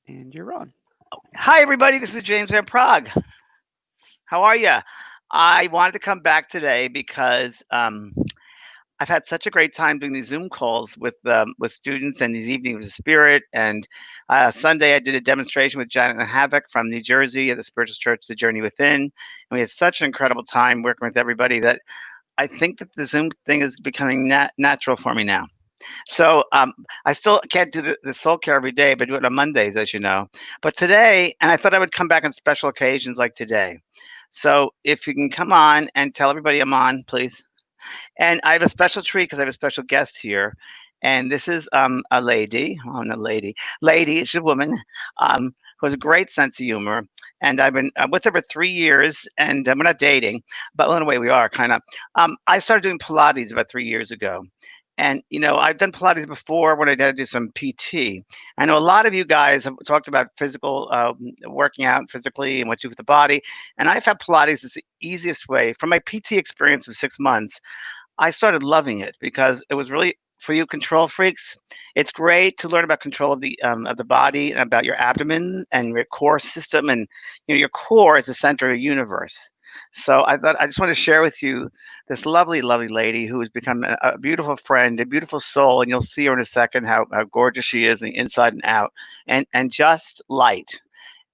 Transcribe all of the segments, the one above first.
And you're on. Hi, everybody. This is James Van Prague. How are you? I wanted to come back today because I've had such a great time doing these Zoom calls with students and these evenings of spirit. And Sunday, I did a demonstration with Janet and Havoc from New Jersey at the Spiritual Church, The Journey Within. And we had such an incredible time working with everybody that I think that the Zoom thing is becoming natural for me now. So I still can't do the soul care every day, but I do it on Mondays, as you know. But today, and I thought I would come back on special occasions like today. So if you can come on and tell everybody I'm on, please. And I have a special treat because I have a special guest here. And this is a lady, oh, not a lady, she's a woman who has a great sense of humor. And I've been with her for 3 years, and we're not dating, but in a way we are kind of. I started doing Pilates about 3 years ago. And, I've done Pilates before when I had to do some PT. I know a lot of you guys have talked about physical working out physically and what you do with the body. And I found Pilates is the easiest way. From my PT experience of 6 months, I started loving it because it was really for you control freaks. It's great to learn about control of the body and about your abdomen and your core system, and your core is the center of the universe. So I thought I just want to share with you this lovely, lovely lady who has become a beautiful friend, a beautiful soul, and you'll see her in a second how gorgeous she is, in the inside and out, and just light.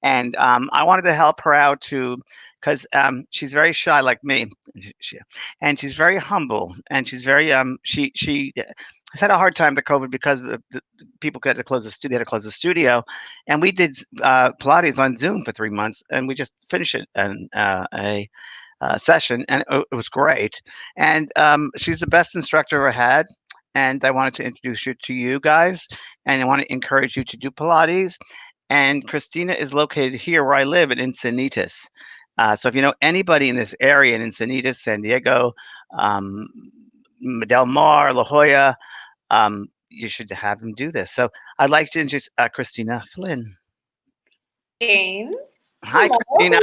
And I wanted to help her out too, because she's very shy like me, she, and she's very humble, and she's very she has had a hard time with COVID because the people had to close the studio. They had to close the studio, and we did Pilates on Zoom for 3 months, and we just finished it and a session, and it was great. And she's the best instructor I ever had. And I wanted to introduce you to you guys, and I want to encourage you to do Pilates. And Christina is located here where I live in Encinitas. So if you know anybody in this area in Encinitas, San Diego, um, Del Mar, La Jolla, you should have them do this. So I'd like to introduce Christina Flynn. James. Hi, Hello. Christina.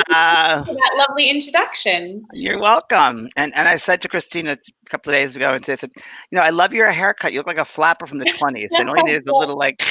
For that lovely introduction. You're welcome. And I said to Christina a couple of days ago, and I said, I love your haircut. You look like a flapper from the 20s. And all you need is a little like.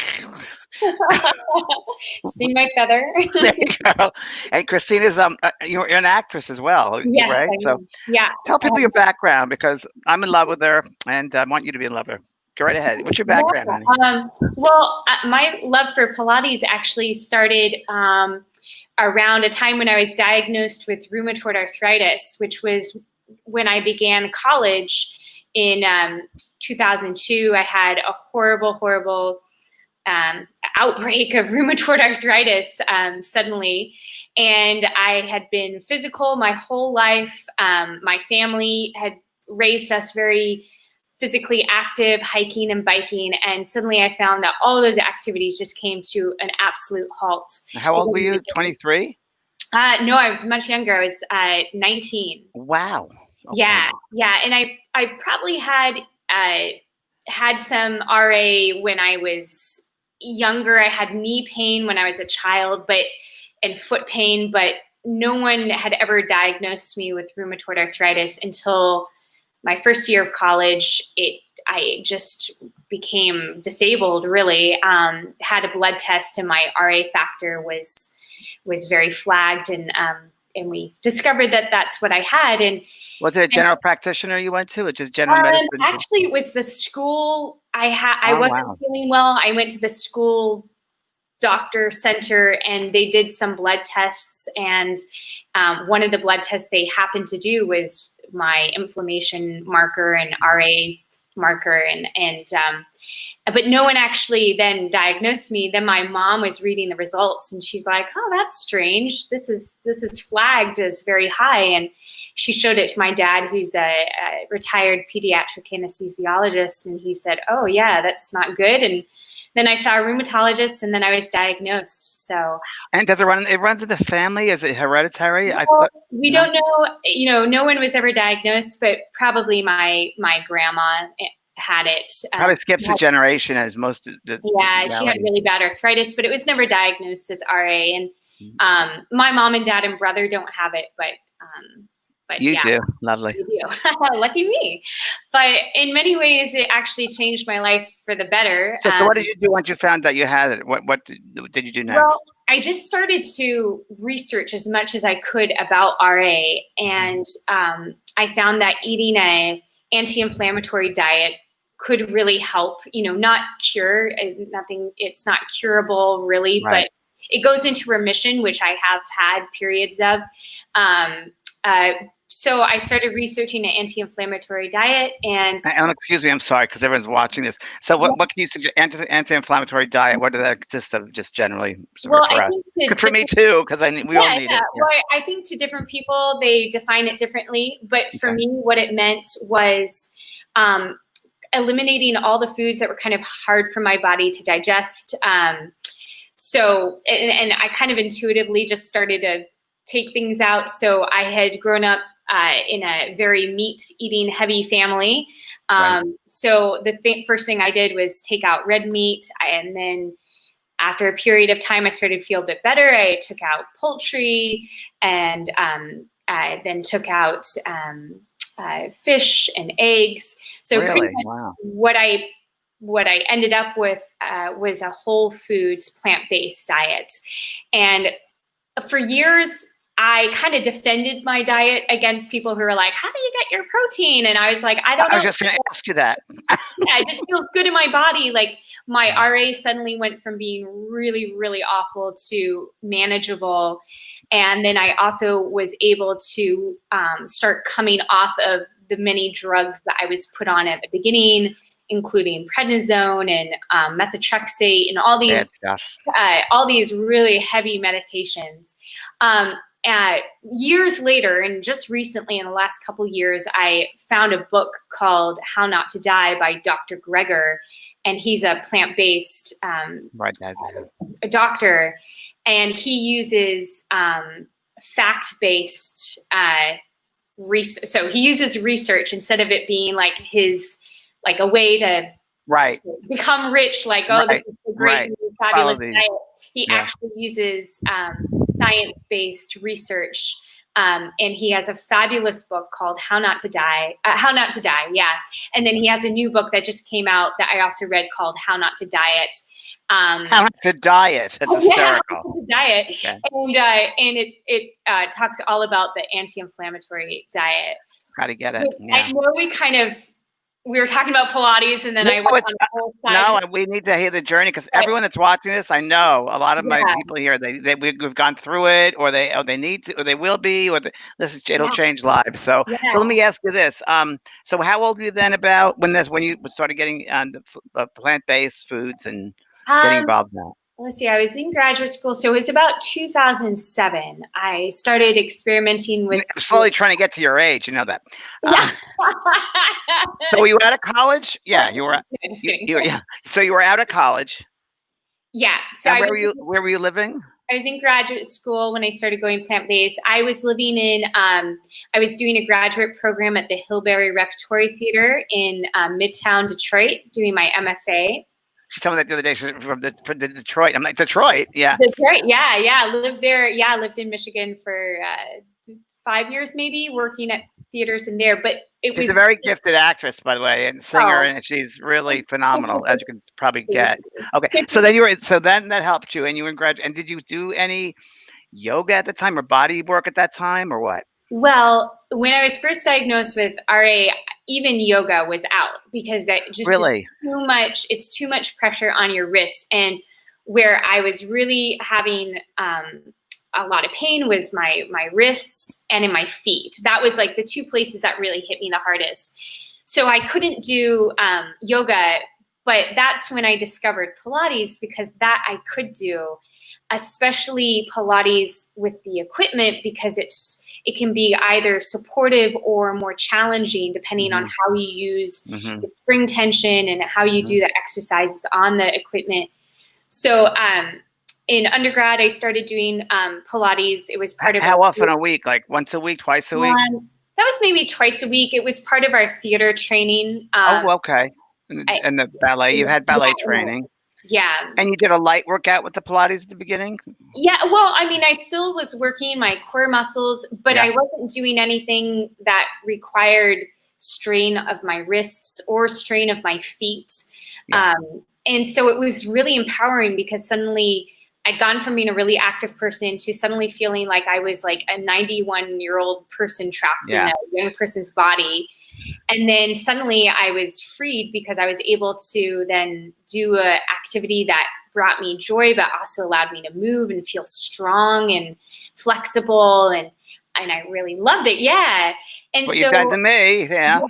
See my feather? There you go. And Christina's you're an actress as well, Yes, right? I So am. Yeah. tell people your background because I'm in love with her, and I want you to be in love with her. Go right ahead. What's your background, honey? Well, my love for Pilates actually started around a time when I was diagnosed with rheumatoid arthritis, which was when I began college in 2002. I had a horrible outbreak of rheumatoid arthritis suddenly, and I had been physical my whole life. My family had raised us very physically active, hiking and biking, and suddenly I found that all those activities just came to an absolute halt. How old were you? 23? No, I was much younger. I was 19. Wow. Okay. Yeah, and I probably had some RA when I was younger. I had knee pain when I was a child, and foot pain, but no one had ever diagnosed me with rheumatoid arthritis until my first year of college. I just became disabled, really. Had a blood test, and my RA factor was very flagged, and we discovered that that's what I had. And was it a general practitioner you went to, or just general medicine? Actually, it was the school. I wasn't feeling well. I went to the school doctor center, and they did some blood tests, and one of the blood tests they happened to do was my inflammation marker and RA marker, and but no one actually then diagnosed me. Then my mom was reading the results, and she's like, "Oh, that's strange. This is flagged as very high." And she showed it to my dad, who's a retired pediatric anesthesiologist, and he said, "Oh yeah, that's not good." And then I saw a rheumatologist, and then I was diagnosed. So. And does it run? It runs in the family? Is it hereditary? We don't know. No one was ever diagnosed, but probably my grandma had it. Probably skipped a generation, as most of the. Yeah, she had really bad arthritis, but it was never diagnosed as RA. And my mom and dad and brother don't have it, but But you yeah, do. Lovely. you do. Lucky me. But in many ways, it actually changed my life for the better. So what did you do once you found that you had it? What did you do next? Well, I just started to research as much as I could about RA, and I found that eating a anti-inflammatory diet could really help. Not cure, nothing. It's not curable really, Right. but it goes into remission, which I have had periods of. So I started researching an anti-inflammatory diet, and excuse me, I'm sorry because everyone's watching this. So what can you suggest? Anti-inflammatory diet. What does that consist of, just generally? Well, for I us? think Good for me too, because we all need it. Yeah. Well, I think to different people they define it differently, but for me, what it meant was eliminating all the foods that were kind of hard for my body to digest. So, and I kind of intuitively just started to take things out. So I had grown up in a very meat-eating heavy family. Right. So the first thing I did was take out red meat, and then after a period of time, I started to feel a bit better. I took out poultry, and I then took out fish and eggs. So really? pretty much Wow. what I ended up with was a whole foods plant-based diet. And for years, I kind of defended my diet against people who were like, how do you get your protein? And I was like, I don't know. I was just going to ask you that. Yeah, it just feels good in my body. Like my RA suddenly went from being really, really awful to manageable. And then I also was able to start coming off of the many drugs that I was put on at the beginning, including prednisone and methotrexate and all these really heavy medications. Years later, and just recently in the last couple years, I found a book called How Not to Die by Dr. Greger, and he's a plant-based doctor, and he uses fact-based research. So he uses research instead of it being like a way to become rich, like, oh, this is a great, fabulous diet. He actually uses science-based research, and he has a fabulous book called How Not to Die. Yeah. And then he has a new book that just came out that I also read called How Not to Diet. How Not to Diet. It's hysterical. Diet. Okay. And it talks all about the anti-inflammatory diet. How to get it. Yeah. I know we were talking about Pilates, and then I went on the whole side. No, we need to hear the journey, because everyone that's watching this, I know a lot of my people here, we've gone through it, or they need to, or they will be, or it'll change lives. So let me ask you this. So how old were you then when you started getting the plant-based foods and getting involved in that? Let's see, I was in graduate school, so it was about 2007. I started experimenting with... I'm slowly trying to get to your age, you know that. So were you out of college? Yeah, you were. So you were out of college. Yeah. So where were you living? I was in graduate school when I started going plant-based. I was living in, I was doing a graduate program at the Hillberry Repertory Theater in Midtown Detroit, doing my MFA. She told me that the other day. She's from Detroit. I'm like, Detroit, yeah. Detroit, yeah. Lived there. Yeah, lived in Michigan for 5 years, maybe, working at theaters in there. But she's a very gifted actress, by the way, and singer, and she's really phenomenal, as you can probably get. Okay, so then that helped you, and you were in graduate. And did you do any yoga at the time, or body work at that time, or what? Well, when I was first diagnosed with RA, even yoga was out, because that just is too much. It's too much pressure on your wrists. And where I was really having a lot of pain was my wrists and in my feet. That was like the two places that really hit me the hardest. So I couldn't do yoga, but that's when I discovered Pilates, because that I could do, especially Pilates with the equipment, because it can be either supportive or more challenging depending on how you use the spring tension and how you do the exercises on the equipment. So in undergrad, I started doing Pilates. It was part of... How often a week? Like once a week, twice a week? That was maybe twice a week. It was part of our theater training. Okay. And the ballet, you had ballet training. Yeah. And you did a light workout with the Pilates at the beginning? Yeah, well, I mean, I still was working my core muscles, but Yeah. I wasn't doing anything that required strain of my wrists or strain of my feet. Yeah. And so it was really empowering because suddenly I'd gone from being a really active person to suddenly feeling like I was like a 91-year-old person trapped in a young person's body. And then suddenly I was freed because I was able to then do an activity that brought me joy, but also allowed me to move and feel strong and flexible. And I really loved it. Yeah. And What so, you've done to me, yeah.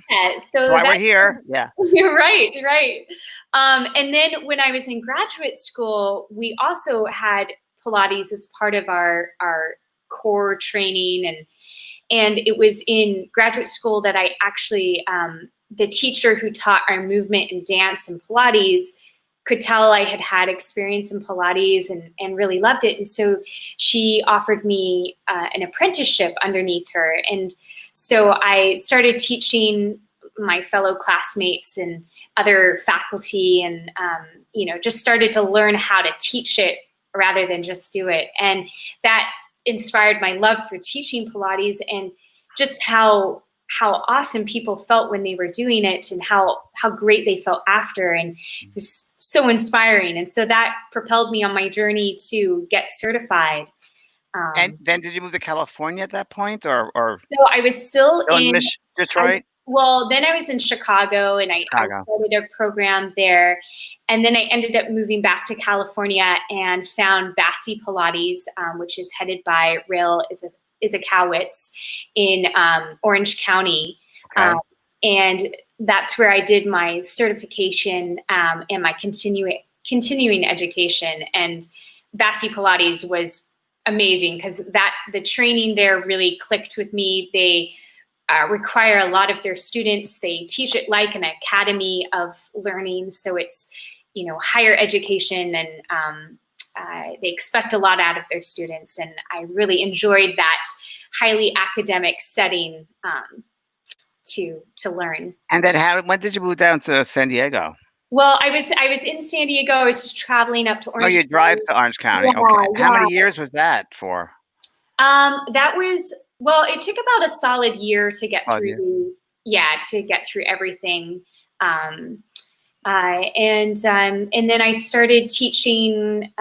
so Why that, we're here, yeah. You're right, right. And then when I was in graduate school, we also had Pilates as part of our core training, and it was in graduate school that I actually, the teacher who taught our movement and dance and Pilates could tell I had had experience in Pilates and really loved it. And so she offered me an apprenticeship underneath her. And so I started teaching my fellow classmates and other faculty and, just started to learn how to teach it rather than just do it. And that inspired my love for teaching Pilates and just how awesome people felt when they were doing it and how great they felt after. And it was so inspiring. And so that propelled me on my journey to get certified. And then did you move to California at that point, or so I was still in Detroit? Then I was in Chicago, and I started a program there. And then I ended up moving back to California and found Bassi Pilates, which is headed by Rail Izakowicz in Orange County. Okay. And that's where I did my certification and my continuing education. And Bassi Pilates was amazing because the training there really clicked with me. They require a lot of their students. They teach it like an academy of learning. So it's, higher education, and they expect a lot out of their students. And I really enjoyed that highly academic setting to learn. And then when did you move down to San Diego? Well, I was in San Diego. I was just traveling up to Orange County. Oh, you drive to Orange County. Yeah, okay. How many years was that for? That was, it took about a solid year to get through. To get through everything. And then I started teaching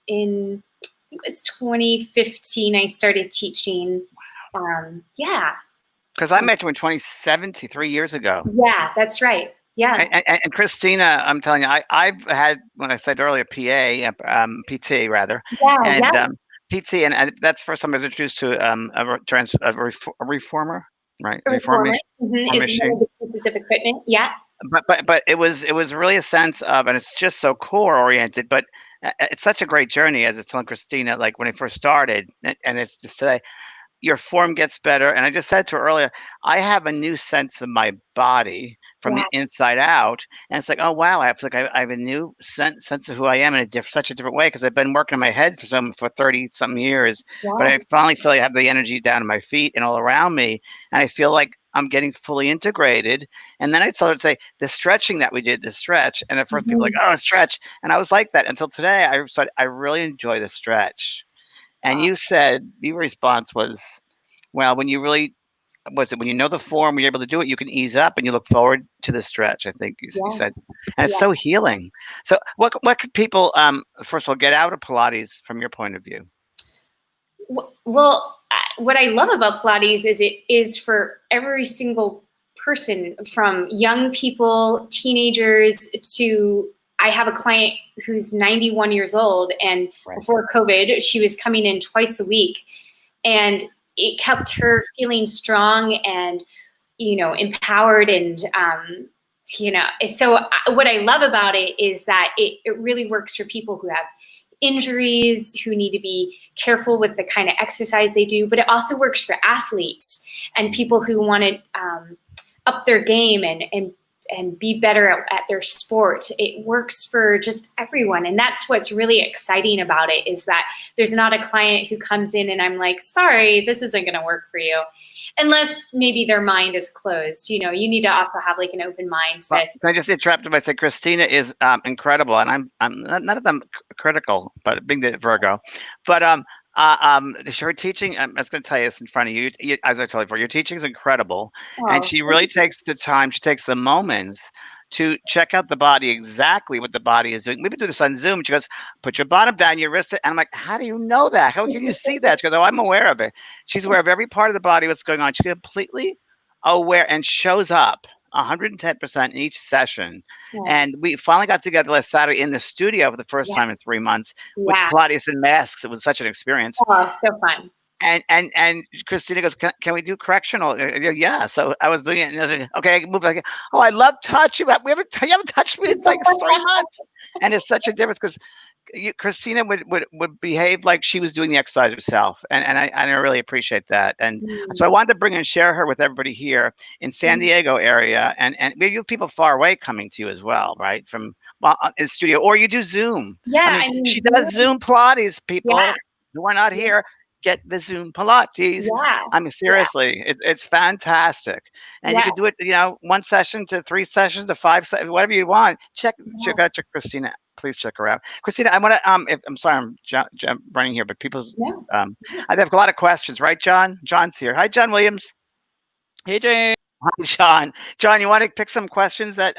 in, I think it was 2015. I started teaching. Because I met you in 2017, 3 years ago. Yeah, that's right. Yeah. And Christina, I'm telling you, I've had, when I said earlier, PT rather. Yeah. PT, and that's the first time I was introduced to a reformer, right? Reformer is one of the pieces of equipment. Yeah. But it was really a sense of, and it's just so core oriented, but it's such a great journey, as I was telling Christina, like when I first started, and it's just today. Your form gets better. And I just said to her earlier, I have a new sense of my body from the inside out. And it's like, oh, wow, I have a new sense of who I am in such a different way, because I've been working in my head for 30-something years. Wow. But I finally feel like I have the energy down in my feet and all around me. And I feel like I'm getting fully integrated. And then I started to say, the stretching that we did, the stretch. And at first people were like, oh, stretch. And I was like that until today. I really enjoy the stretch. And you said, your response was, well, when you know the form, when you're able to do it, you can ease up and you look forward to the stretch, I think you said. And it's so healing. So what could people, first of all, get out of Pilates from your point of view? Well, what I love about Pilates is it is for every single person, from young people, teenagers, to I have a client who's 91 years old, and before COVID, she was coming in twice a week, and it kept her feeling strong and, empowered. And, so what I love about it is that it really works for people who have injuries, who need to be careful with the kind of exercise they do, but it also works for athletes and people who want to up their game and be better at their sport. It works for just everyone. And that's what's really exciting about it, is that there's not a client who comes in and I'm like, sorry, this isn't going to work for you. Unless maybe their mind is closed. You need to also have like an open mind. Well, can I just interrupt him by saying Christina is incredible, and I'm none of them critical, but being the Virgo, but her teaching. I was going to tell you this in front of you. As I told you before, your teaching is incredible, and she really takes the time. She takes the moments to check out the body, exactly what the body is doing. We would do this on Zoom. She goes, put your bottom down, your wrist, and I'm like, how do you know that? How can you see that? She goes, oh, I'm aware of it. She's aware of every part of the body, what's going on. She's completely aware and shows up 110% in each session. Yeah. And we finally got together last Saturday in the studio for the first time in 3 months with Pilates and masks. It was such an experience. Oh, so fun. And Christina goes, can we do correctional? Yeah. So I was doing it. And I was like, okay, I can move. Like, oh, I love touch. You haven't touched me in like 3 months. And it's such a difference because Christina would behave like she was doing the exercise herself. And I really appreciate that. And so I wanted to bring and share her with everybody here in San Diego area. And you have people far away coming to you as well, right? From in the studio, or you do Zoom. Yeah. I mean she does Zoom Pilates, people who are not here. Get the Zoom Pilates. I mean, seriously, it's fantastic. And you can do it, 1 session to 3 sessions to 5 sessions, whatever you want. Check out Christina. Please check her out. Christina, I want to, I'm sorry, I'm running here, but I have a lot of questions, right, John? John's here. Hi, John Williams. Hey, Jane. Hi, John. John, you want to pick some questions that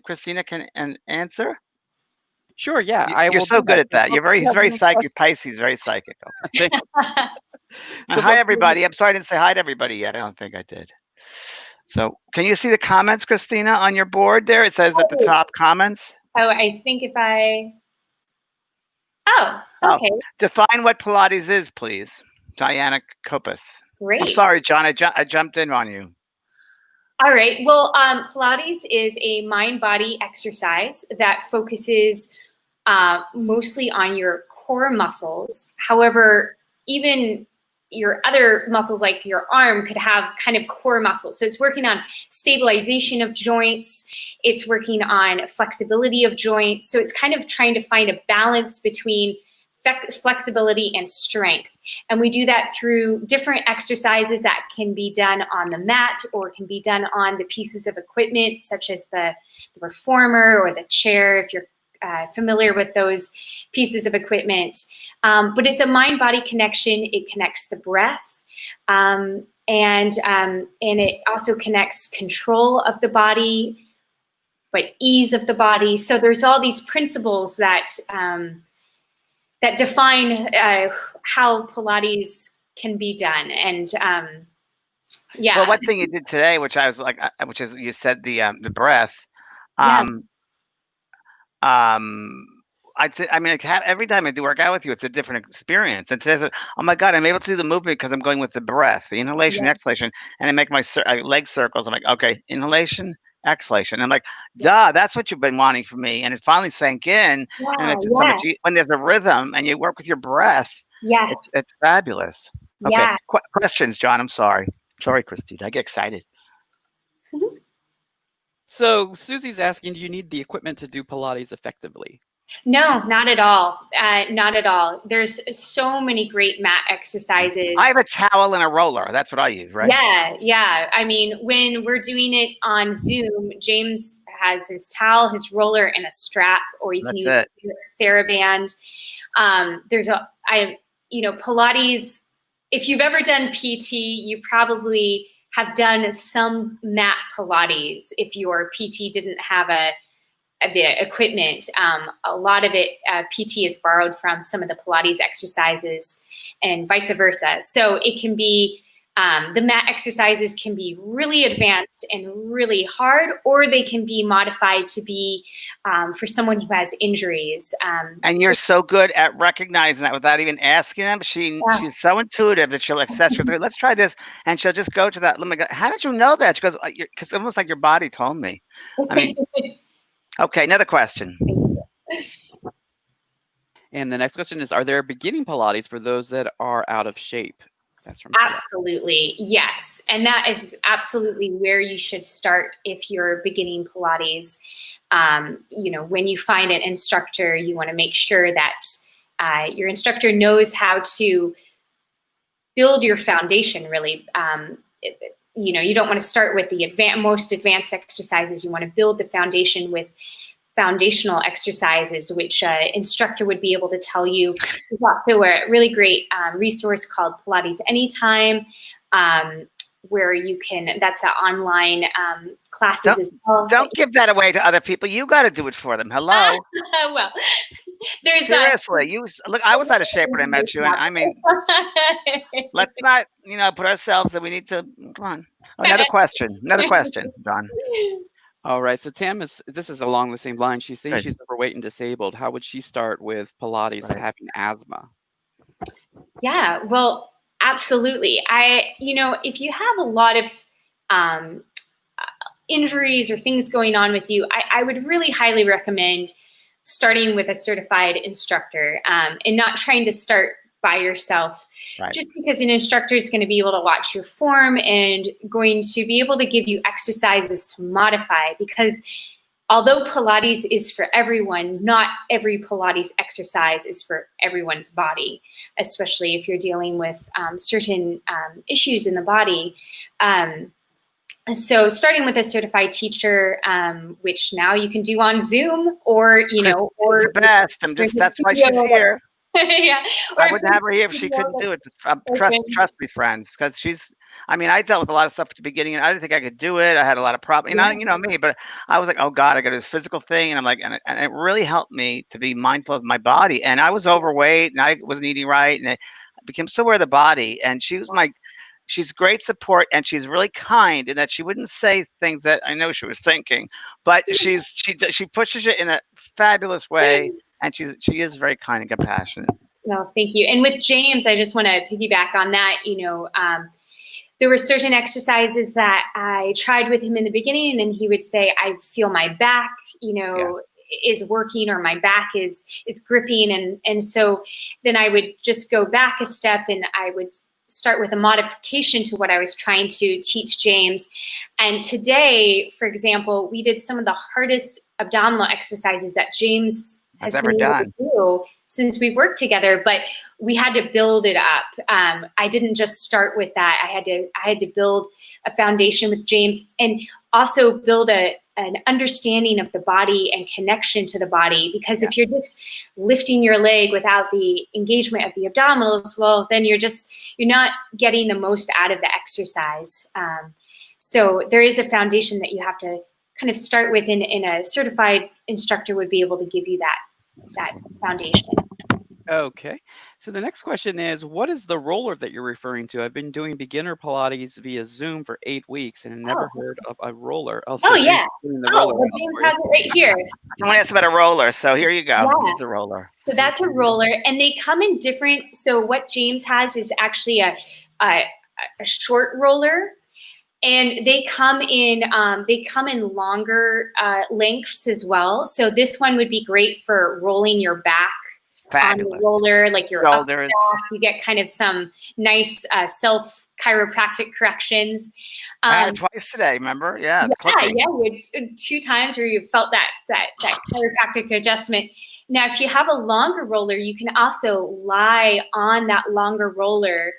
Christina can answer? Sure, yeah. You're so good at that. He's very psychic. Pisces, very psychic. Okay. So hi, everybody. I'm sorry I didn't say hi to everybody yet. I don't think I did. So can you see the comments, Christina, on your board there? It says at the top, comments. Oh, I think Oh, okay. Define what Pilates is, please. Diana Kopus. Great. I'm sorry, John. I jumped in on you. All right. Well, Pilates is a mind-body exercise that focuses mostly on your core muscles. However, even your other muscles, like your arm, could have kind of core muscles. So it's working on stabilization of joints. It's working on flexibility of joints. So it's kind of trying to find a balance between flexibility and strength. And we do that through different exercises that can be done on the mat or can be done on the pieces of equipment, such as the reformer or the chair, if you're familiar with those pieces of equipment. But it's a mind-body connection. It connects the breath, and it also connects control of the body, but ease of the body. So there's all these principles that that define how Pilates can be done. And Well, one thing you did today, which I was like, which is you said the breath. I mean, every time I do work out with you, it's a different experience. And today I said, oh my God, I'm able to do the movement because I'm going with the breath, the inhalation, exhalation, and I make my leg circles. I'm like, okay, inhalation, exhalation. I'm like, duh, that's what you've been wanting from me. And it finally sank in. And it's so much when there's a rhythm and you work with your breath. It's fabulous. Okay. Questions, John? I'm sorry. Sorry, Christina. I get excited. So Susie's asking, do you need the equipment to do Pilates effectively? No, not at all. Not at all. There's so many great mat exercises. I have a towel and a roller. That's what I use, right? Yeah. I mean, when we're doing it on Zoom, James has his towel, his roller, and a strap, or you can use a TheraBand. Pilates, if you've ever done PT, you probably have done some mat Pilates if your PT didn't have the equipment. A lot of it, PT is borrowed from some of the Pilates exercises and vice versa. So it can be, the mat exercises can be really advanced and really hard, or they can be modified to be for someone who has injuries. And you're so good at recognizing that without even asking them. She's so intuitive that she'll access. She'll say, let's try this. And she'll just go to that. Let me go, how did you know that? She goes, because almost like your body told me. I mean, okay, another question. And the next question is, are there beginning Pilates for those that are out of shape? That's from Seattle. Absolutely. Yes. And that is absolutely where you should start if you're beginning Pilates. When you find an instructor, you want to make sure that your instructor knows how to build your foundation, really. You don't want to start with the most advanced exercises. You want to build the foundation with foundational exercises, which instructor would be able to tell you. There's also a really great resource called Pilates Anytime, where you can, that's an online classes as well. Don't give that away to other people. You got to do it for them. Hello. Well, there's seriously, look, I was out of shape when I met you, and I mean, let's not, put ourselves that we need to, come on. Another question, John. All right. So this is along the same line. She's saying she's overweight and disabled. How would she start with Pilates having asthma? Yeah, well, absolutely. If you have a lot of injuries or things going on with you, I would really highly recommend starting with a certified instructor and not trying to start by yourself, just because an instructor is going to be able to watch your form and going to be able to give you exercises to modify, because although Pilates is for everyone, not every Pilates exercise is for everyone's body, especially if you're dealing with certain issues in the body. So starting with a certified teacher, which now you can do on Zoom or the best. That's why she's here. Yeah. I wouldn't have her here if she couldn't do it. Trust me, friends, because I dealt with a lot of stuff at the beginning, and I didn't think I could do it. I had a lot of problems, you know me, but I was like, oh God, I got this physical thing, and I'm like, and it really helped me to be mindful of my body. And I was overweight, and I wasn't eating right, and I became so aware of the body. And she's great support, and she's really kind in that she wouldn't say things that I know she was thinking, but she pushes it in a fabulous way. And she is very kind and compassionate. No, thank you. And with James, I just want to piggyback on that. There were certain exercises that I tried with him in the beginning, and he would say, I feel my back, is working, or my back is gripping. And so then I would just go back a step, and I would start with a modification to what I was trying to teach James. And today, for example, we did some of the hardest abdominal exercises that James has been able to do since we've worked together, but we had to build it up. I didn't just start with that. I had to build a foundation with James, and also build an understanding of the body and connection to the body. Because if you're just lifting your leg without the engagement of the abdominals, well, then you're not getting the most out of the exercise. So there is a foundation that you have to kind of start with, and a certified instructor would be able to give you that foundation. Okay. So the next question is, what is the roller that you're referring to? I've been doing beginner Pilates via Zoom for 8 weeks and never heard of a roller. Yeah. James has it right here. Someone asked about a roller, so here you go. Yeah. It's a roller. So that's a roller, and they come in different. So what James has is actually a short roller. And they come in longer lengths as well. So this one would be great for rolling your back on the roller, like your shoulders. You get kind of some nice self chiropractic corrections. I had twice today, remember? Yeah. We had 2 times where you felt that chiropractic adjustment. Now, if you have a longer roller, you can also lie on that longer roller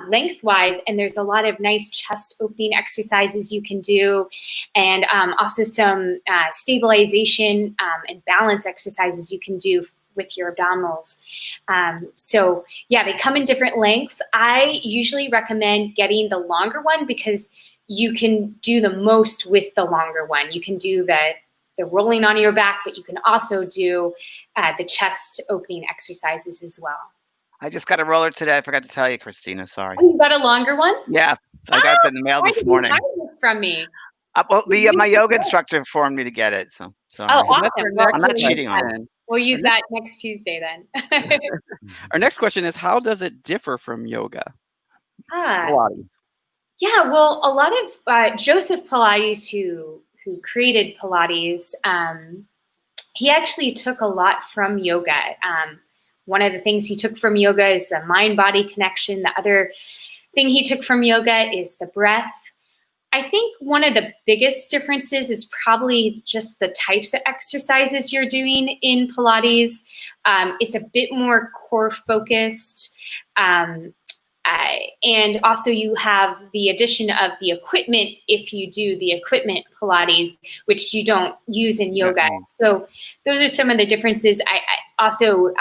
lengthwise, and there's a lot of nice chest opening exercises you can do, and also some stabilization and balance exercises you can do with your abdominals. So yeah, they come in different lengths. I usually recommend getting the longer one because you can do the most with the longer one. You can do the rolling on your back, but you can also do the chest opening exercises as well. I just got a roller today. I forgot to tell you, Christina. Sorry. Oh, you got a longer one? Yeah, I got it in the mail this morning. Why did you hide this from me? Well, my yoga instructor informed me to get it. So sorry. Oh, awesome. I'm not cheating on it. We'll use that next Tuesday then. Our next question is, how does it differ from yoga? Pilates. Yeah, well, a lot of Joseph Pilates, who created Pilates, he actually took a lot from yoga. One of the things he took from yoga is the mind-body connection. The other thing he took from yoga is the breath. I think one of the biggest differences is probably just the types of exercises you're doing in Pilates. It's a bit more core focused. And also you have the addition of the equipment if you do the equipment Pilates, which you don't use in yoga. So those are some of the differences. I also,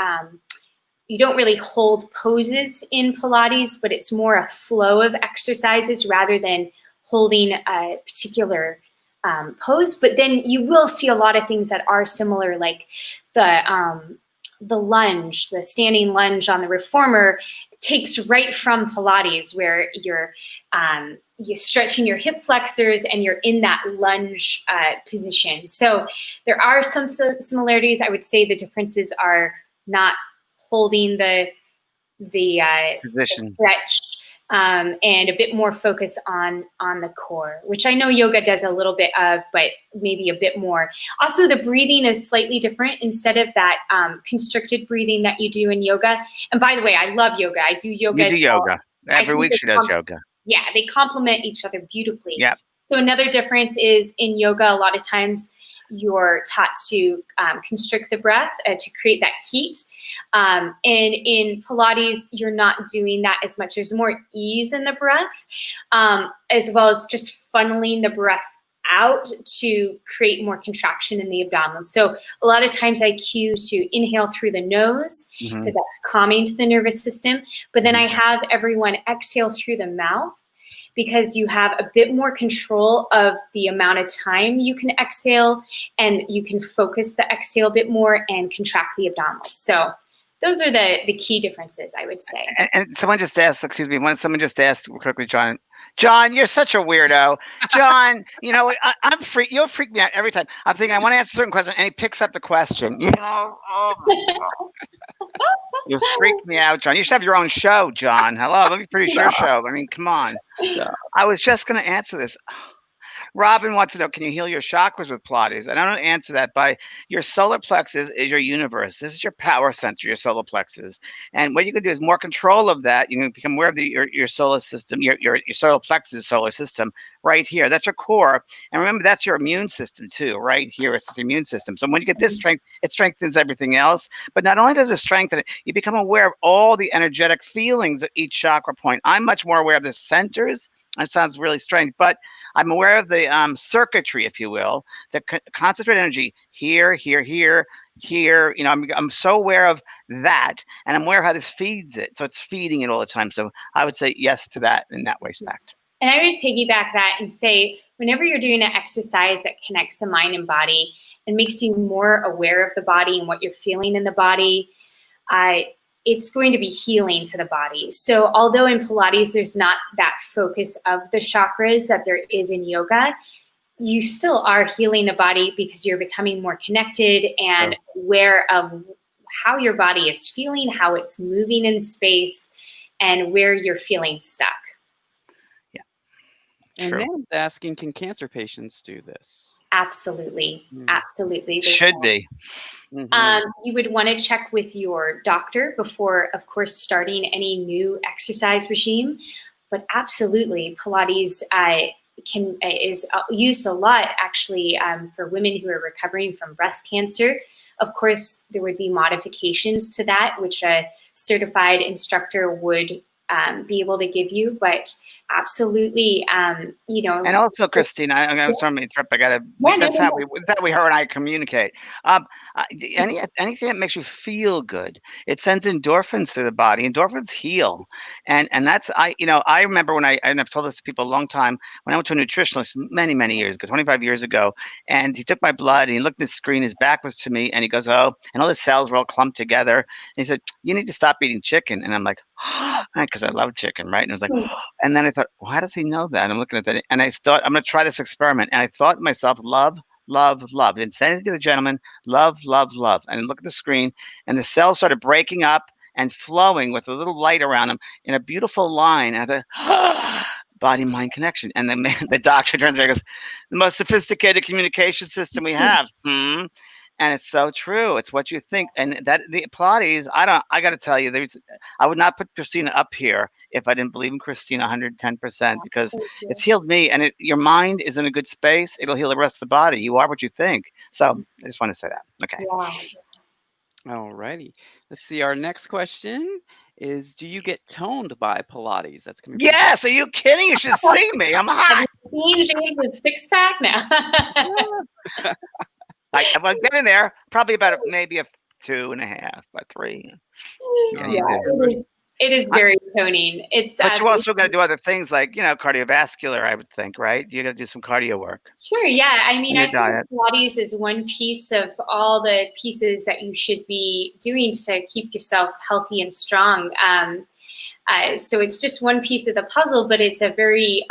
you don't really hold poses in Pilates, but it's more a flow of exercises rather than holding a particular pose. But then you will see a lot of things that are similar, like the lunge, the standing lunge on the reformer takes right from Pilates, where you're stretching your hip flexors and you're in that lunge position. So there are some similarities. I would say the differences are not holding the position, stretch, and a bit more focus on the core, which I know yoga does a little bit of, but maybe a bit more. Also, the breathing is slightly different. Instead of that constricted breathing that you do in yoga. And by the way, I love yoga. I do yoga. You do yoga. Every week she does yoga. Yeah, they complement each other beautifully. Yeah. So another difference is in yoga, a lot of times you're taught to constrict the breath to create that heat. And in Pilates, you're not doing that as much. There's more ease in the breath, as well as just funneling the breath out to create more contraction in the abdominals. So a lot of times I cue to inhale through the nose because that's calming to the nervous system. But then I have everyone exhale through the mouth, because you have a bit more control of the amount of time you can exhale, and you can focus the exhale a bit more and contract the abdominals. So those are the key differences, I would say. And someone just asked, excuse me, someone just asked quickly, John, you're such a weirdo. John, you know, you'll freak me out every time. I'm thinking, I want to answer a certain question, and he picks up the question. You know, oh my God. You freaked me out, John. You should have your own show, John. Hello, let me produce your show. I mean, come on. I was just going to answer this. Robin wants to know, can you heal your chakras with Pilates? And I'm going to answer that by your solar plexus is your universe. This is your power center, your solar plexus. And what you can do is more control of that. You can become aware of your solar system, your solar plexus solar system right here. That's your core. And remember, that's your immune system too, right here. It's the immune system. So when you get this strength, it strengthens everything else. But not only does it strengthen it, you become aware of all the energetic feelings at each chakra point. I'm much more aware of the centers. That sounds really strange, but I'm aware of the circuitry, if you will, the concentrated energy here, here, here, here. You know, I'm so aware of that, and I'm aware of how this feeds it. So it's feeding it all the time. So I would say yes to that in that respect. And I would piggyback that and say, whenever you're doing an exercise that connects the mind and body and makes you more aware of the body and what you're feeling in the body, it's going to be healing to the body. So although in Pilates, there's not that focus of the chakras that there is in yoga, you still are healing the body because you're becoming more connected and aware of how your body is feeling, how it's moving in space, and where you're feeling stuck. Yeah. And then asking, can cancer patients do this? Absolutely. Absolutely. Should be. You would want to check with your doctor before, of course, starting any new exercise regime. But absolutely, Pilates is used a lot, actually, for women who are recovering from breast cancer. Of course, there would be modifications to that, which a certified instructor would be able to give you. But absolutely, you know. And also, Christina, I'm sorry to interrupt. That's how we her and I communicate. Anything that makes you feel good, it sends endorphins through the body. Endorphins heal, and that's I remember when and I've told this to people a long time, when I went to a nutritionist many years ago, 25 years ago, and he took my blood and he looked at the screen. His back was to me, and he goes, "Oh," and all the cells were all clumped together. And he said, "You need to stop eating chicken." And I'm like, because I love chicken, right? And I was like, and then I thought, well, how does he know that? I'm looking at that, and I thought, I'm going to try this experiment. And I thought to myself, love, love, love. I didn't say anything to the gentleman. Love, love, love. And I look at the screen, and the cells started breaking up and flowing with a little light around them in a beautiful line. And I thought, body-mind connection. And then the doctor turns around and goes, the most sophisticated communication system we have. And it's so true. It's what you think. And that the Pilates, I got to tell you, I would not put Christina up here if I didn't believe in Christina 110% because Thank it's you. healed me and your mind is in a good space. It'll heal the rest of the body. You are what you think. So I just want to say that. Okay. Yeah. All righty. Let's see. Our next question is, do you get toned by Pilates? That's coming from. Yes. Are you kidding? You should see me. I'm Have hot. you seen James's six-pack now? If I get in there, probably about maybe a 2.5 by 3. Yeah, All you Yeah, right. do. it is very toning. It's But you also got to do other things like, cardiovascular, I would think, right? You got to do some cardio work sure. Yeah, I mean, in your I think diet. Pilates is one piece of all the pieces that you should be doing to keep yourself healthy and strong. So it's just one piece of the puzzle, but it's a very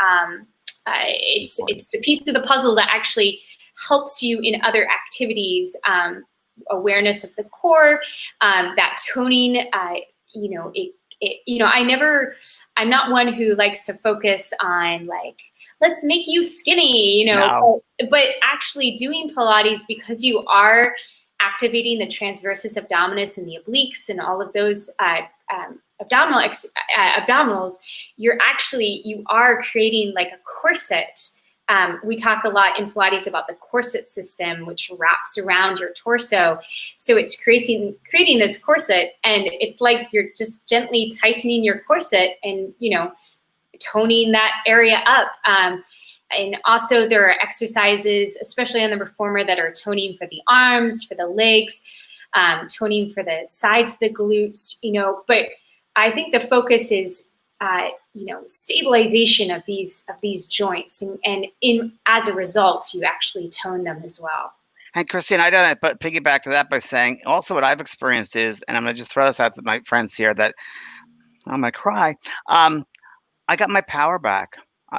it's the piece of the puzzle that actually helps you in other activities. Awareness of the core, that toning. I'm not one who likes to focus on like, let's make you skinny, No. but actually doing Pilates, because you are activating the transversus abdominis and the obliques and all of those abdominals, you are creating like a corset. We talk a lot in Pilates about the corset system, which wraps around your torso. So it's creating this corset, and it's like you're just gently tightening your corset and, toning that area up. And also there are exercises, especially on the reformer, that are toning for the arms, for the legs, toning for the sides of the glutes, but I think the focus is stabilization of these joints, and as a result, you actually tone them as well. And Christine, I don't but piggyback to that by saying also what I've experienced is, and I'm going to just throw this out to my friends here that I'm going to cry. I got my power back.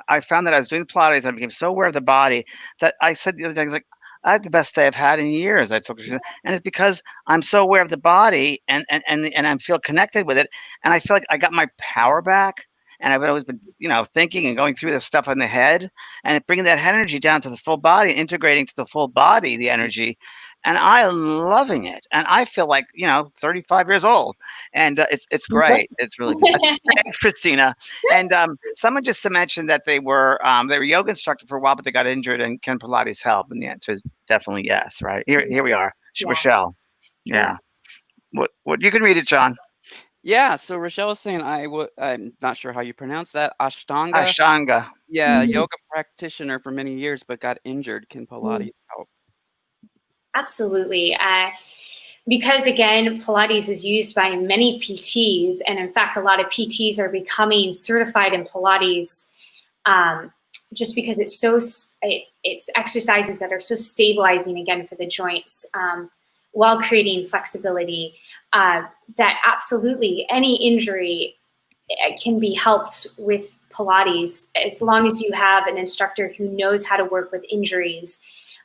I found that I was doing Pilates. I became so aware of the body that I said the other day, I was like, I had the best day I've had in years. I took, and it's because I'm so aware of the body and I feel connected with it, and I feel like I got my power back. And I've always been, thinking and going through this stuff in the head, and bringing that energy down to the full body, integrating to the full body, the energy, and I'm loving it. And I feel like 35 years old, and it's great. It's really good. Thanks, Christina. And someone just mentioned that they were yoga instructor for a while, but they got injured, and can Pilates help? And the answer is definitely yes. Right here we are, Yeah. Rochelle. Yeah. What you can read it, John. Yeah, so Rochelle was saying I'm not sure how you pronounce that. Ashtanga. Ashtanga. Yeah, yoga practitioner for many years, but got injured. Can Pilates help? Absolutely. Because again, Pilates is used by many PTs, and in fact, a lot of PTs are becoming certified in Pilates, just because it's exercises that are so stabilizing again for the joints, while creating flexibility. That absolutely any injury can be helped with Pilates as long as you have an instructor who knows how to work with injuries.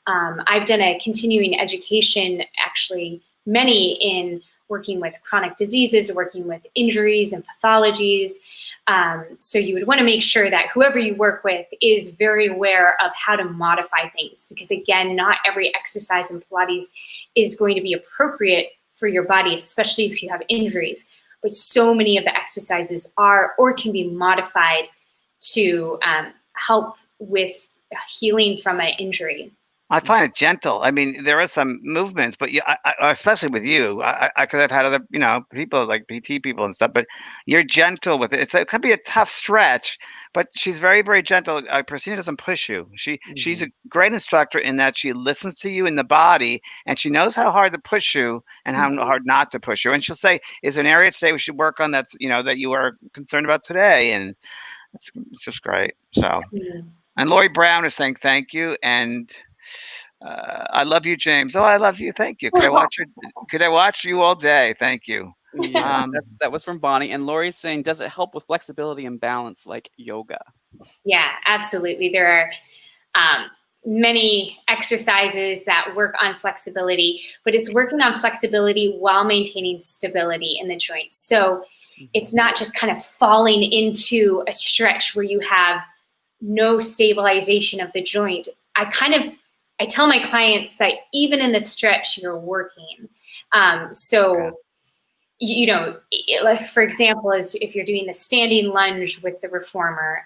I've done a continuing education, actually many, in working with chronic diseases, working with injuries and pathologies. So you would want to make sure that whoever you work with is very aware of how to modify things, because again, not every exercise in Pilates is going to be appropriate for your body, especially if you have injuries. But so many of the exercises are or can be modified to help with healing from an injury. I find it gentle. I mean, there are some movements, but especially with you, because I've had other, people like PT people and stuff, but you're gentle with it. It could be a tough stretch, but she's very, very gentle. Christina doesn't push you. She's a great instructor in that she listens to you in the body, and she knows how hard to push you and how hard not to push you. And she'll say, "Is there an area today we should work on that you are concerned about today?" And it's just great. So, and Lori Brown is saying thank you, and I love you, James. Oh, I love you. Thank you. Could I watch you all day? Thank you. Yeah, that was from Bonnie. And Lori's saying, does it help with flexibility and balance like yoga? Yeah, absolutely. There are many exercises that work on flexibility, but it's working on flexibility while maintaining stability in the joints. So it's not just kind of falling into a stretch where you have no stabilization of the joint. I kind of I tell my clients that even in the stretch, you're working. You know, for example, is if you're doing the standing lunge with the reformer,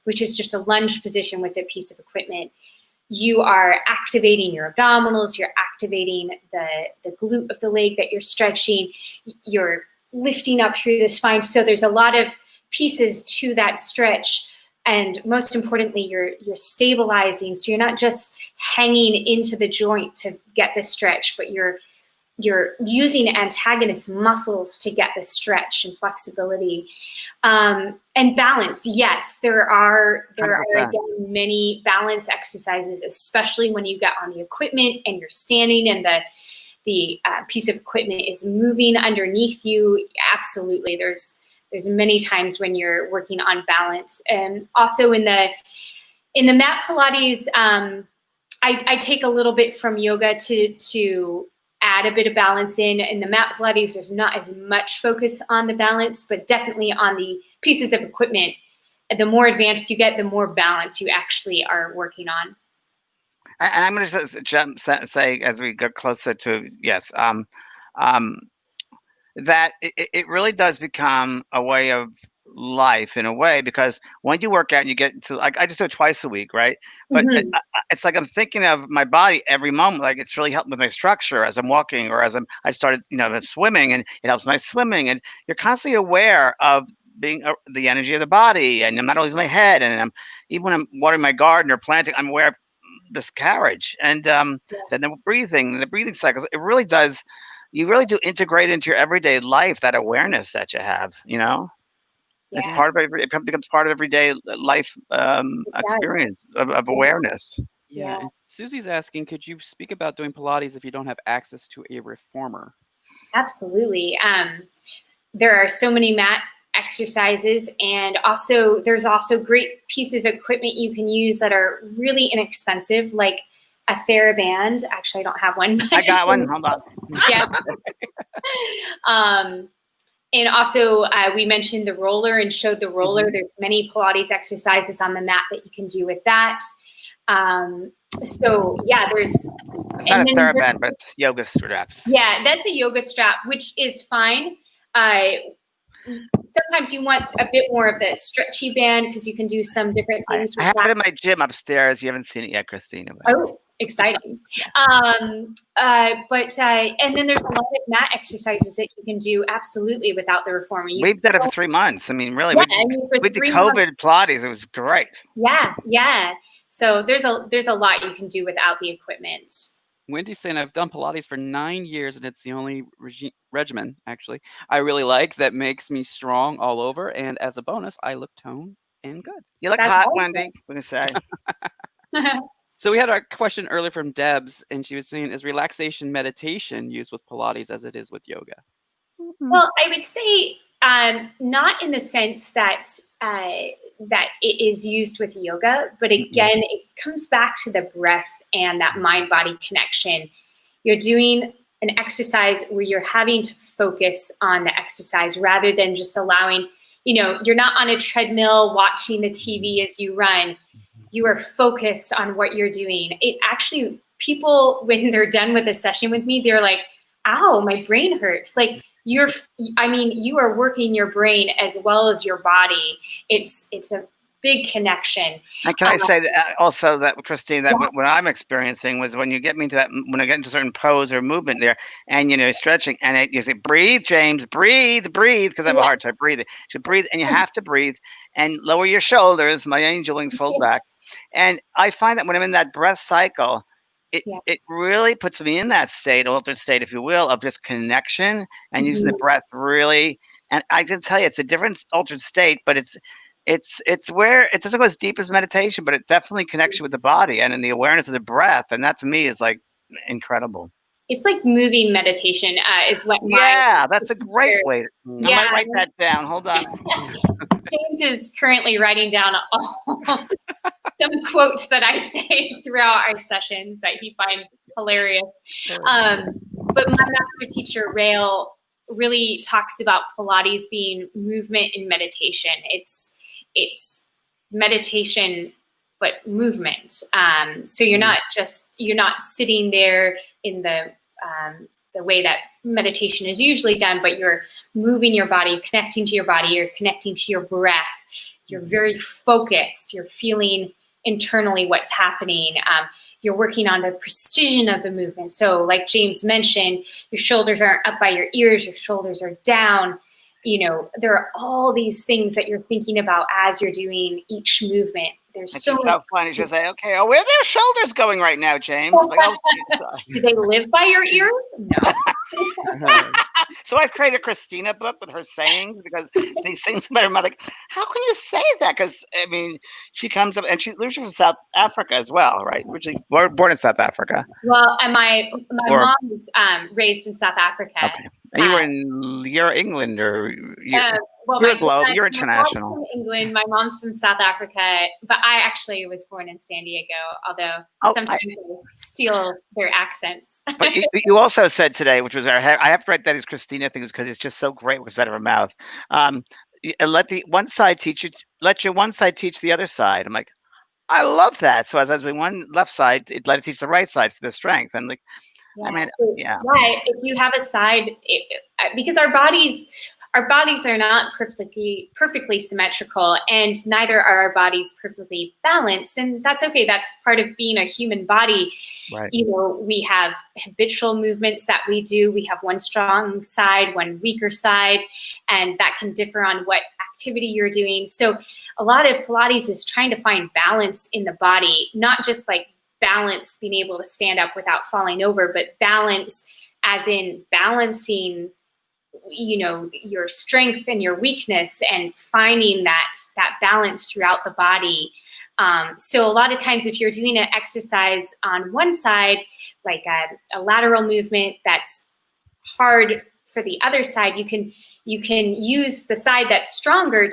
which is just a lunge position with a piece of equipment, you are activating your abdominals, you're activating the glute of the leg that you're stretching, you're lifting up through the spine. So there's a lot of pieces to that stretch. And most importantly, you're stabilizing. So you're not just hanging into the joint to get the stretch, but you're using antagonist muscles to get the stretch and flexibility. And balance. Yes, there are again, many balance exercises, especially when you get on the equipment and you're standing and the piece of equipment is moving underneath you. Absolutely, there's many times when you're working on balance. And also in the mat Pilates, I take a little bit from yoga to add a bit of balance in. In the mat Pilates, there's not as much focus on the balance, but definitely on the pieces of equipment. The more advanced you get, the more balance you actually are working on. And I'm going to say, as we get closer to, yes, that it really does become a way of life in a way, because when you work out and you get into, like, I just do it twice a week, right? But it's like I'm thinking of my body every moment. Like, it's really helping with my structure as I'm walking, or as I started, swimming, and it helps my swimming. And you're constantly aware of being the energy of the body, and I'm not always in my head. And even when I'm watering my garden or planting, I'm aware of this carriage, and then the breathing cycles. It really does. You really do integrate into your everyday life that awareness that you have. It's part of it becomes part of everyday life experience of awareness. Yeah. And Susie's asking, could you speak about doing Pilates if you don't have access to a reformer? Absolutely. There are so many mat exercises, and there's also great pieces of equipment you can use that are really inexpensive, like a TheraBand. Actually, I don't have one. I got one. Hold on. Yeah. And also, we mentioned the roller and showed the roller. There's many Pilates exercises on the mat that you can do with that. So yeah, it's not a TheraBand, but it's yoga straps. Yeah, that's a yoga strap, which is fine. Sometimes you want a bit more of the stretchy band because you can do some different things. I have it in my gym upstairs. You haven't seen it yet, Christina. Oh, exciting. And then there's a lot of mat exercises that you can do absolutely without the reformer. We've done it for 3 months. I mean, really, we did COVID Pilates. It was great. Yeah. So there's a lot you can do without the equipment. Wendy's saying, I've done Pilates for 9 years, and it's the only regimen, actually, I really like that makes me strong all over. And as a bonus, I look toned and good. You look hot, Wendy, we're going to say. So we had a question earlier from Debs, and she was saying, is relaxation meditation used with Pilates as it is with yoga? Well, I would say not in the sense that that it is used with yoga, but again, it comes back to the breath and that mind-body connection. You're doing an exercise where you're having to focus on the exercise rather than just allowing, you're not on a treadmill watching the TV as you run. You are focused on what you're doing. It actually, people, when they're done with a session with me, they're like, ow, my brain hurts. Like, you are working your brain as well as your body. It's a big connection. And can I say that also that, Christine, that what I'm experiencing was when you get me to that, when I get into a certain pose or movement there, and stretching, and you say, breathe, James, breathe, because I have a hard time breathing. You breathe, and you have to breathe, and lower your shoulders. My angel wings fold back, and I find that when I'm in that breath cycle, it really puts me in that altered state, if you will, of just connection and using the breath really. And I can tell you, it's a different altered state, but it's where it doesn't go as deep as meditation, but it definitely connects you with the body and in the awareness of the breath. And that to me is like incredible. It's like moving meditation is what that's a great way. I might write that down. Hold on. James is currently writing down some quotes that I say throughout our sessions that he finds hilarious. But my master teacher, Rail, really talks about Pilates being movement and meditation. It's meditation but movement. So you're not sitting there in the way that meditation is usually done, but you're moving your body, connecting to your body, you're connecting to your breath. You're very focused. You're feeling internally what's happening. You're working on the precision of the movement. So like James mentioned, your shoulders aren't up by your ears, your shoulders are down. There are all these things that you're thinking about as you're doing each movement. There's so funny. She'll say, okay, where are their shoulders going right now, James? Like, do they live by your ear? No. So I've created a Christina book with her sayings, because these things about her mother. Like, how can you say that? Because I mean, she comes up and she's from South Africa as well, right? Originally born in South Africa. Well, and my mom was raised in South Africa. Okay. And you're England, or well, you're global. You're international. My mom's from England. My mom's from South Africa, but I actually was born in San Diego. Although sometimes I steal their accents. But you also said today, which was I have to write that as Christina things because it's just so great what's out of her mouth. Let the one side teach you. Let your one side teach the other side. I'm like, I love that. So as we one left side, let it teach the right side for the strength. And like. Yeah. I mean, yeah. Right. If you have a side, because our bodies are not perfectly symmetrical, and neither are our bodies perfectly balanced, and that's okay. That's part of being a human body. Right. We have habitual movements that we do. We have one strong side, one weaker side, and that can differ on what activity you're doing. So a lot of Pilates is trying to find balance in the body, not just like balance being able to stand up without falling over, but balance as in balancing your strength and your weakness and finding that balance throughout the body. So a lot of times if you're doing an exercise on one side, like a lateral movement that's hard for the other side, you can use the side that's stronger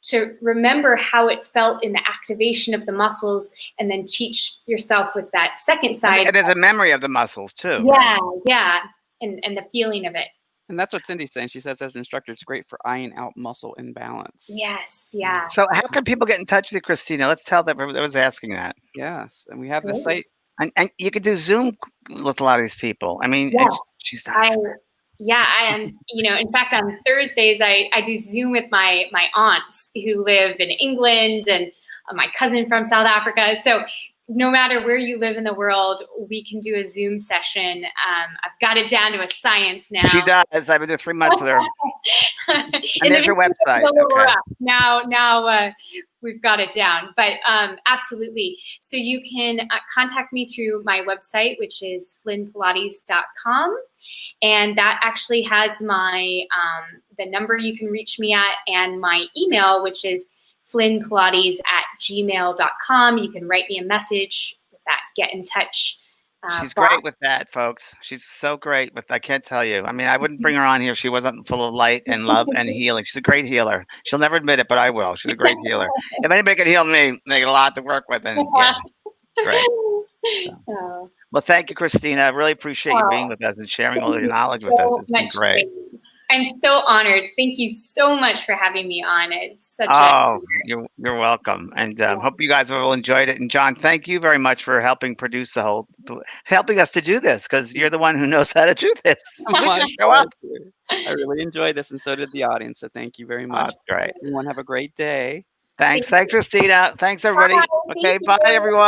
to remember how it felt in the activation of the muscles, and then teach yourself with that second side. And there's a memory of the muscles too. Yeah, right? Yeah, and the feeling of it. And that's what Cindy's saying. She says as an instructor, it's great for ironing out muscle imbalance. Yes, yeah. So how can people get in touch with you, Christina? Let's tell them. I was asking that. Yes, and we have the site. And you could do Zoom with a lot of these people. I mean, she's not. Yeah, and in fact, on Thursdays I do Zoom with my aunts who live in England, and my cousin from South Africa. So no matter where you live in the world, we can do a Zoom session. I've got it down to a science now. She does. I've been doing 3 months with her. And there's your website. Okay. Now we've got it down. But absolutely. So you can contact me through my website, which is flynnpilates.com. And that actually has my the number you can reach me at, and my email, which is flynnpilates@gmail.com. You can write me a message with that get in touch. She's great with that, folks. She's so great with, I can't tell you. I mean, I wouldn't bring her on here if she wasn't full of light and love and healing. She's a great healer. She'll never admit it, but I will. She's a great healer. If anybody can heal me, they got a lot to work with. And yeah, it's great. So. Well, thank you, Christina. I really appreciate you being with us and sharing all your knowledge with us. It's been great. I'm so honored. Thank you so much for having me on. It's such you're welcome. And hope you guys have all enjoyed it. And John, thank you very much for helping produce helping us to do this, because you're the one who knows how to do this. Show up. I really enjoyed this, and so did the audience. So thank you very much. That's great. Everyone have a great day. Thanks, Christina. Thanks, everybody. Bye. Okay, bye, everyone.